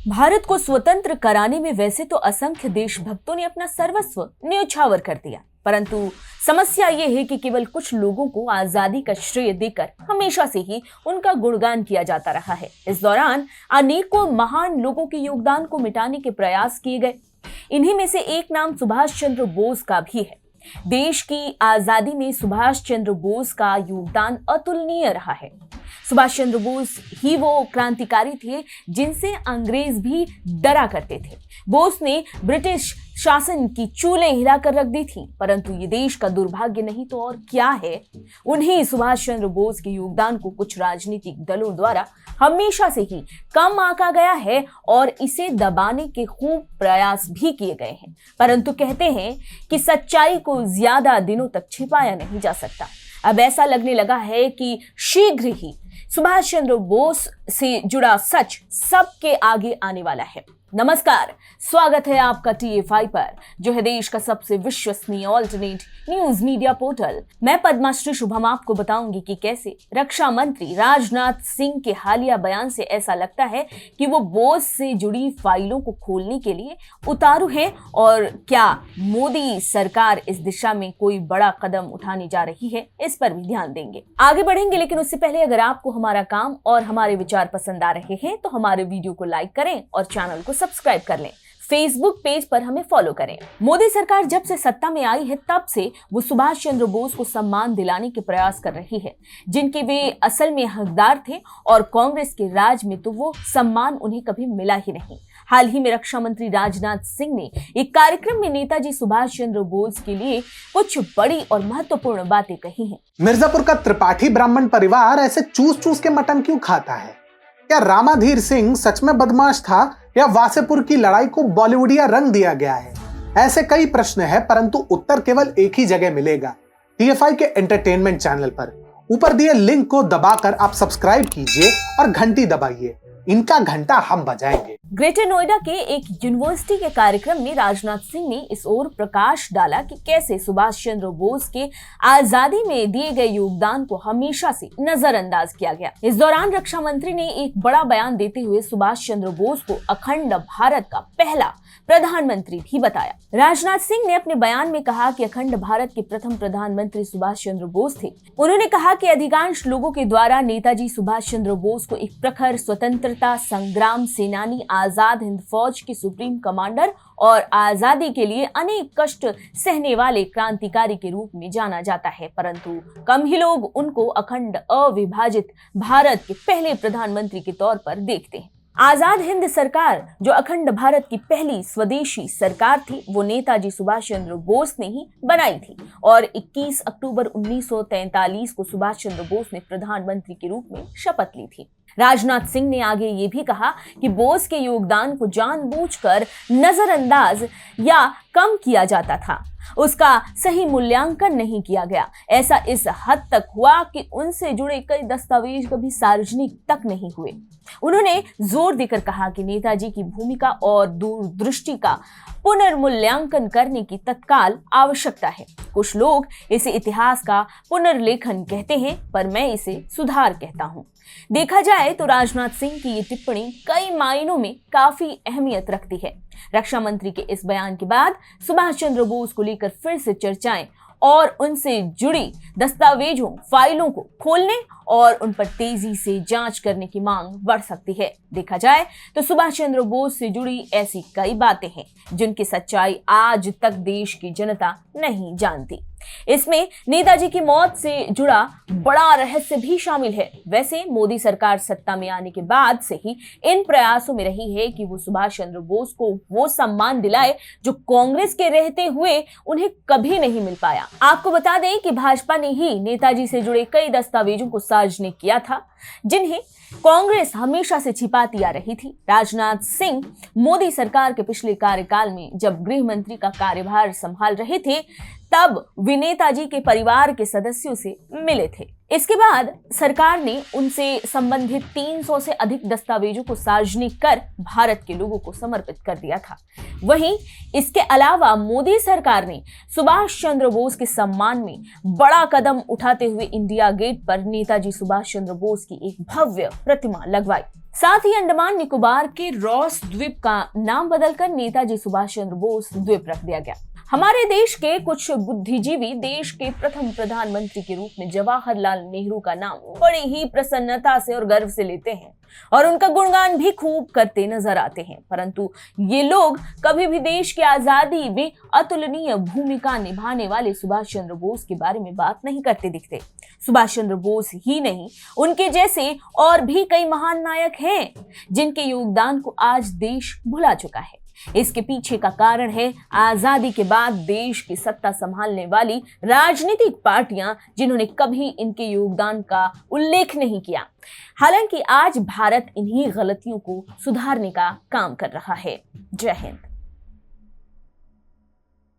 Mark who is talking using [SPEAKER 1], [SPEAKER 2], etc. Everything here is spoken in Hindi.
[SPEAKER 1] भारत को स्वतंत्र कराने में वैसे तो असंख्य देशभक्तों ने अपना सर्वस्व न्योछावर कर दिया, परंतु समस्या ये है कि केवल कुछ लोगों को आजादी का श्रेय देकर हमेशा से ही उनका गुणगान किया जाता रहा है। इस दौरान अनेकों महान लोगों के योगदान को मिटाने के प्रयास किए गए। इन्हीं में से एक नाम सुभाष चंद्र बोस का भी है। देश की आजादी में सुभाष चंद्र बोस का योगदान अतुलनीय रहा है। सुभाष चंद्र बोस ही वो क्रांतिकारी थे जिनसे अंग्रेज भी डरा करते थे। बोस ने ब्रिटिश शासन की चूलें हिलाकर रख दी थी, परंतु ये देश का दुर्भाग्य नहीं तो और क्या है। उन्हीं सुभाष चंद्र बोस के योगदान को कुछ राजनीतिक दलों द्वारा हमेशा से ही कम आंका गया है और इसे दबाने के खूब प्रयास भी किए गए हैं, परंतु कहते हैं कि सच्चाई को ज्यादा दिनों तक छिपाया नहीं जा सकता। अब ऐसा लगने लगा है कि शीघ्र ही सुभाष चंद्र बोस से जुड़ा सच सबके आगे आने वाला है। नमस्कार, स्वागत है आपका TFI पर, जो है देश का सबसे विश्वसनीय ऑल्टरनेट न्यूज मीडिया पोर्टल। मैं पद्माश्री शुभम आपको बताऊंगी कि कैसे रक्षा मंत्री राजनाथ सिंह के हालिया बयान से ऐसा लगता है कि वो बोस से जुड़ी फाइलों को खोलने के लिए उतारू है, और क्या मोदी सरकार इस दिशा में कोई बड़ा कदम उठाने जा रही है, इस पर भी ध्यान देंगे। आगे बढ़ेंगे, लेकिन उससे पहले अगर आपको हमारा काम और हमारे विचार पसंद आ रहे हैं तो हमारे वीडियो को लाइक करें और चैनल को सब्सक्राइब कर लें। फेसबुक पेज पर हमें फॉलो करें। मोदी सरकार जब से सत्ता में आई है तब से वो सुभाष चंद्र बोस को सम्मान दिलाने के प्रयास कर रही है, जिनके वे असल में हकदार थे, और कांग्रेस के राज में तो वो सम्मान उन्हें कभी मिला ही नहीं। हाल ही में रक्षा मंत्री राजनाथ सिंह ने एक कार्यक्रम में नेताजी सुभाष चंद्र बोस के लिए कुछ बड़ी और महत्वपूर्ण बातें कही हैं।
[SPEAKER 2] मिर्जापुर का त्रिपाठी ब्राह्मण परिवार ऐसे चूस चूस के मटन क्यों खाता है? क्या रामाधीर सिंह सच में बदमाश था या वासेपुर की लड़ाई को बॉलीवुडिया रंग दिया गया है? ऐसे कई प्रश्न है, परंतु उत्तर केवल एक ही जगह मिलेगा, TFI के एंटरटेनमेंट चैनल पर। ऊपर दिए लिंक को दबाकर आप सब्सक्राइब कीजिए और घंटी दबाइए, इनका घंटा हम बजाएंगे।
[SPEAKER 1] ग्रेटर नोएडा के एक यूनिवर्सिटी के कार्यक्रम में राजनाथ सिंह ने इस ओर प्रकाश डाला कि कैसे सुभाष चंद्र बोस के आजादी में दिए गए योगदान को हमेशा से नजरअंदाज किया गया। इस दौरान रक्षा मंत्री ने एक बड़ा बयान देते हुए सुभाष चंद्र बोस को अखंड भारत का पहला प्रधानमंत्री भी बताया। राजनाथ सिंह ने अपने बयान में कहा कि अखंड भारत के प्रथम प्रधानमंत्री सुभाष चंद्र बोस थे। उन्होंने कहा कि अधिकांश लोगों के द्वारा नेताजी सुभाष चंद्र बोस को एक प्रखर स्वतंत्रता संग्राम सेनानी, आजाद हिंद फौज के सुप्रीम कमांडर और आजादी के लिए अनेक कष्ट सहने वाले क्रांतिकारी के रूप में जाना जाता है, परंतु कम ही लोग उनको अखंड अविभाजित भारत के पहले प्रधानमंत्री के तौर पर देखते हैं। आजाद हिंद सरकार, जो अखंड भारत की पहली स्वदेशी सरकार थी, वो नेताजी सुभाष चंद्र बोस ने ही बनाई थी, और 21 अक्टूबर 1943 को सुभाष चंद्र बोस ने प्रधानमंत्री के रूप में शपथ ली थी। राजनाथ सिंह ने आगे ये भी कहा कि बोस के योगदान को जानबूझकर नजरअंदाज या कम किया जाता था, उसका सही मूल्यांकन नहीं किया गया। ऐसा इस हद तक हुआ कि उनसे जुड़े कई दस्तावेज कभी सार्वजनिक तक नहीं हुए। उन्होंने जोर देकर कहा कि नेताजी की भूमिका और दूरदृष्टि का पुनर्मूल्यांकन करने की तत्काल आवश्यकता है। कुछ लोग इसे इतिहास का पुनर्लेखन कहते हैं, पर मैं इसे सुधार कहता हूं। देखा जाए तो राजनाथ सिंह की ये टिप्पणी कई मायनों में काफी अहमियत रखती है। रक्षा मंत्री के इस बयान के बाद सुभाष चंद्र बोस को लेकर फिर से चर्चाएं और उनसे जुड़ी दस्तावेजों, फाइलों को खोलने और उन पर तेजी से जांच करने की मांग बढ़ सकती है। देखा जाए तो सुभाष चंद्र बोस से जुड़ी ऐसी कई बातें हैं जिनकी सच्चाई आज तक देश की जनता नहीं जानती। इसमें नेताजी की मौत से जुड़ा बड़ा रहस्य भी शामिल है। वैसे मोदी सरकार सत्ता में आने के बाद से ही इन प्रयासों में रही है कि वो सुभाष चंद्र बोस को वो सम्मान दिलाए जो कांग्रेस के रहते हुए उन्हें कभी नहीं मिल पाया। आपको बता दें कि भाजपा ने ही नेताजी से जुड़े कई दस्तावेजों को सार्वजनिक किया था, जिन्हें कांग्रेस हमेशा से छिपाती आ रही थी। राजनाथ सिंह मोदी सरकार के पिछले कार्यकाल में जब गृह मंत्री का कार्यभार संभाल रहे थे, तब वे नेताजी के परिवार के सदस्यों से मिले थे। इसके बाद सरकार ने उनसे संबंधित 300 से अधिक दस्तावेजों को सार्वजनिक कर भारत के लोगों को समर्पित कर दिया था। वहीं इसके अलावा मोदी सरकार ने सुभाष चंद्र बोस के सम्मान में बड़ा कदम उठाते हुए इंडिया गेट पर नेताजी सुभाष चंद्र बोस की एक भव्य प्रतिमा लगवाई। साथ ही अंडमान निकोबार के रॉस द्वीप का नाम बदलकर नेताजी सुभाष चंद्र बोस द्वीप रख दिया गया। हमारे देश के कुछ बुद्धिजीवी देश के प्रथम प्रधानमंत्री के रूप में जवाहरलाल नेहरू का नाम बड़ी ही प्रसन्नता से और गर्व से लेते हैं और उनका गुणगान भी खूब करते नजर आते हैं, परंतु ये लोग कभी भी देश की आजादी में अतुलनीय भूमिका निभाने वाले सुभाष चंद्र बोस के बारे में बात नहीं करते दिखते। सुभाष चंद्र बोस ही नहीं, उनके जैसे और भी कई महान नायक हैं जिनके योगदान को आज देश भुला चुका है। इसके पीछे का कारण है आजादी के बाद देश की सत्ता संभालने वाली राजनीतिक पार्टियां, जिन्होंने कभी इनके योगदान का उल्लेख नहीं किया। हालांकि आज भारत इन्हीं गलतियों को सुधारने का काम कर रहा है। जय हिंद।